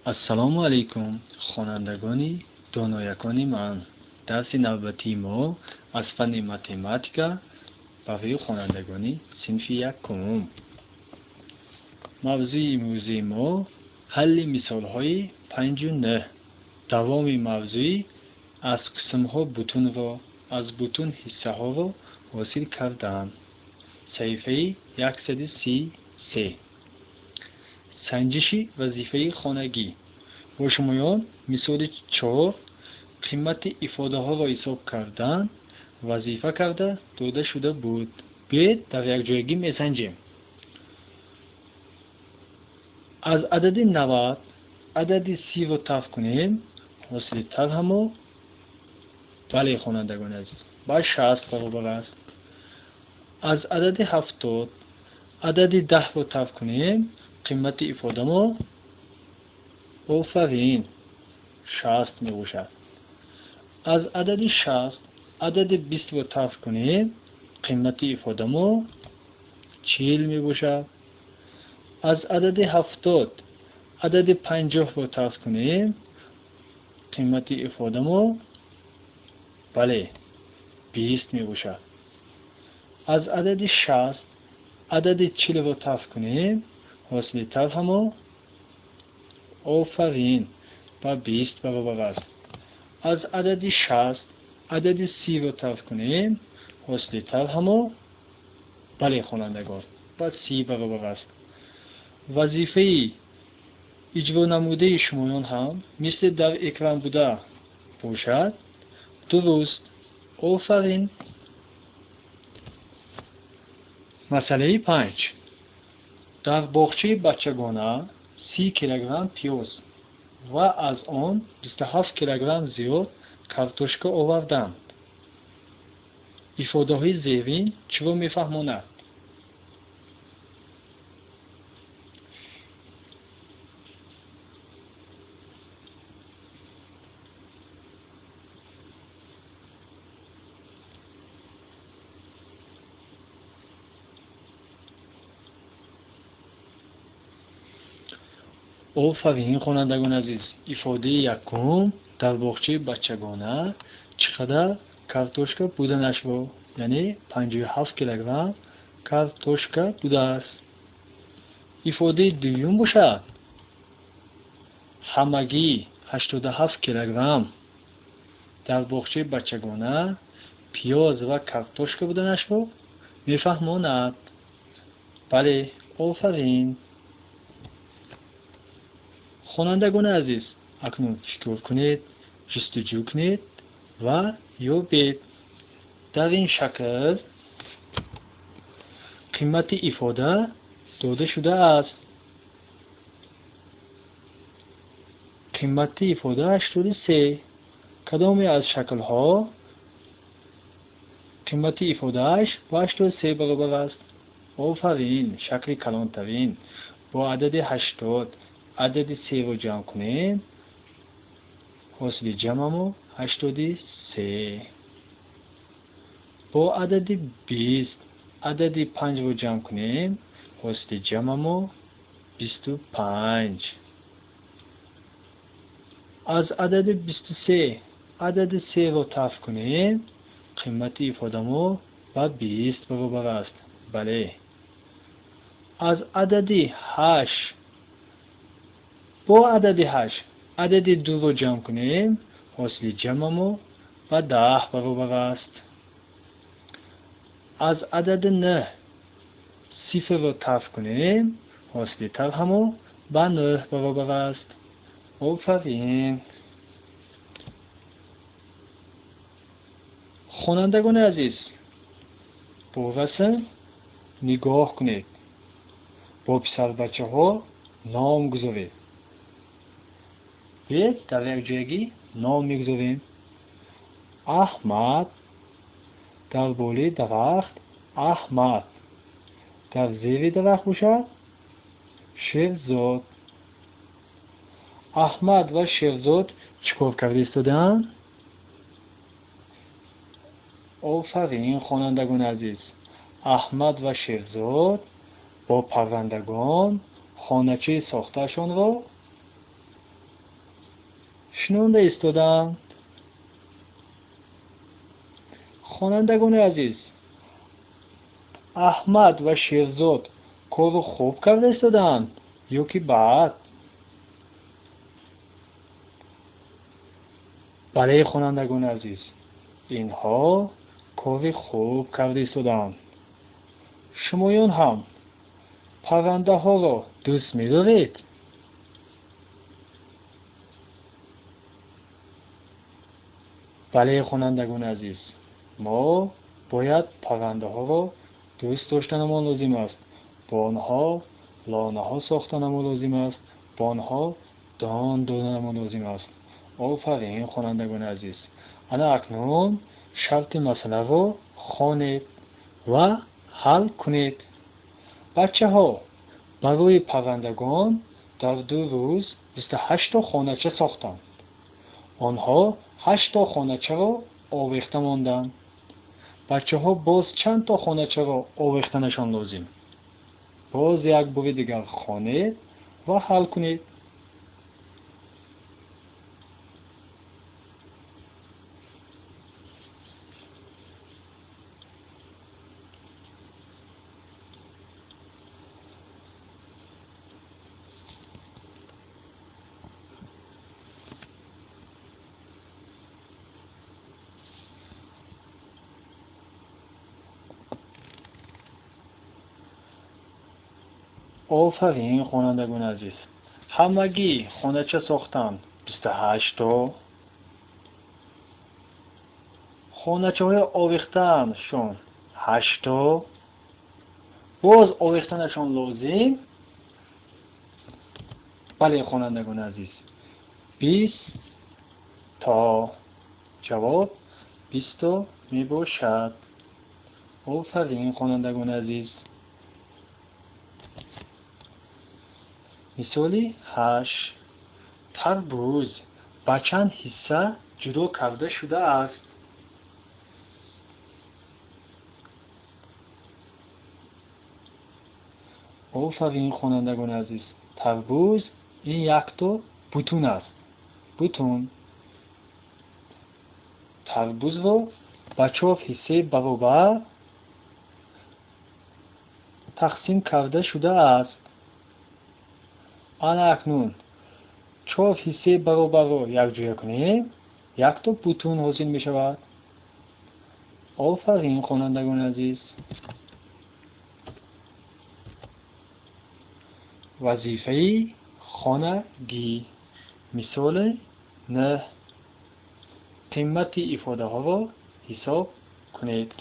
السلام علیکم خوانندگان دانایکان من. درس نوبتی ما از فن متماتیکا برای خوانندگان صنف یکم. موضوع امروزی ما حل مثال‌های 5 و 9. دوام موضوع از قسم‌ها بتون و از بتون حصه‌ها را حاصل کردن. صفحه 133. سنجش وظیفه خانگی. با شمایان مثال 4 قیمت افاده ها را حساب کردن وظیفه کرده داده شده بود. بیاید در یک جایگی میسنجیم. از عدد 90 عدد 30 را طرح کنیم. حاصل طرح ما بله خوانندگان عزیز با 60 برابر است. از عدد 70 عدد 10 را طرح کنیم. قیمت افاده ما آفرین 60 می باشد. از عدد 60 عدد 20 را طرح کنیم. قیمت افاده ما 40 می باشد. از عدد 70 عدد 50 را طرح کنیم. قیمت افاده ما بله 20 می باشد. از عدد 60 عدد 40 را طرح کنیم. حاصل طرح ما آفرین با 20 برابر است. از عدد 60 عدد 30 را طرح کنیم. حاصل طرح ما بله خوانندگان با 30 برابر است. وظیفه اجرا نموده شمایان هم مثل در اکران بوده باشد. درست آفرین. مسئله 5. در باغچه بچگانه 30 کیلوگرم پیاز و از آن 27 کیلوگرم زیاد کارتوشکا آوردند. افاده های زیرین چرا میفهماند؟ آفرین خوانندگان عزیز. افاده یکم در باغچه بچگانه چقدر کارتوشکا بودنش با یعنی 57 کیلوگرم کارتوشکا بوده است. افاده دوم باشد همگی 87 کیلوگرم در باغچه بچگانه پیاز و کارتوشکا بودنش با میفهماند. بله آفرین. خوانندگان عزیز اکنون فکر کنید، جستجو کنید و یابید. در این شکل قیمت افاده داده شده است. قیمت افاده 83. کدام از شکل ها قیمت افاده با 83 برابر است؟ آفرین شکل کلان ترین. با عدد 80 عدد 3 رو جمع کنیم. حاصل جمع ما 83. با عدد 20 عدد 5 رو جمع کنیم. حاصل جمع ما 25. از عدد 23 عدد 3 رو طرح کنیم. قیمت افاده ما با 20 برابر است. بله. از عدد 8 با عدد 8 عدد 2 رو جمع کنیم. حاصل جمع ما با 10 برابر است. از عدد 9 صفر رو طرح کنیم. حاصل طرح ما با 9 برابر است. آفرین. خوانندگان عزیز با رسم نگاه کنید. با پسر بچه ها نام گذارید. بیاید در یک جایگی نام میگذاریم. احمد در بالای درخت احمد. در زیر درخت باشد شهرزاد. احمد و شهرزاد چیکار کرده ایستادند؟ آفرین خوانندگان عزیز. احمد و شهرزاد با پرندگان خانچه ساختهشان را شنونده ایستادند. خوانندگان عزیز، احمد و شیرزاد کارو خوب کرده ایستادند یا که بد؟ بله خوانندگان عزیز، اینها کار خوب کرده ایستادند. شمایان هم پرنده ها را دوست می دارید؟ بله خوانندگان عزیز، ما باید پرنده ها را دوست داشتنمان لازم است. با آنها لانه ها ساختنمان لازم است. با آنها دان دادنمان لازم است. آفرین خوانندگان عزیز. انا اکنون شرط مسئله را خوانید و حل کنید. بچه ها برای پرندگان در 2 روز 28 تا خانچه ساختند. آنها 8 تا خانچه را آویخته ماندند. بچه ها باز چند تا خانچه را آویختنشان لازم؟ باز یک بار دیگر خوانید و حل کنید. آفرین خوانندگان عزیز. همگی خانچه ساختند 28 تا. خانچه های آویختنشون 8 تا. باز آویختنشون لازم. بله خوانندگان عزیز، 20 تا. جواب 20 تا می باشد. آفرین خوانندگان عزیز. مثال 8. تربوز به چند حصه جدا کرده شده است؟ آفرین خوانندگان عزیز. تربوز این یک تا بوتون است. بوتون. تربوز را به 4 حصه برابر تقسیم کرده شده است. انا اکنون 4 حصه برابر را یک جای کنیم، 1 تا بوتون حاصل می شود. آفرین خوانندگان عزیز. وظیفه خانگی. مثال 9. قیمت ifade ها را حساب کنید.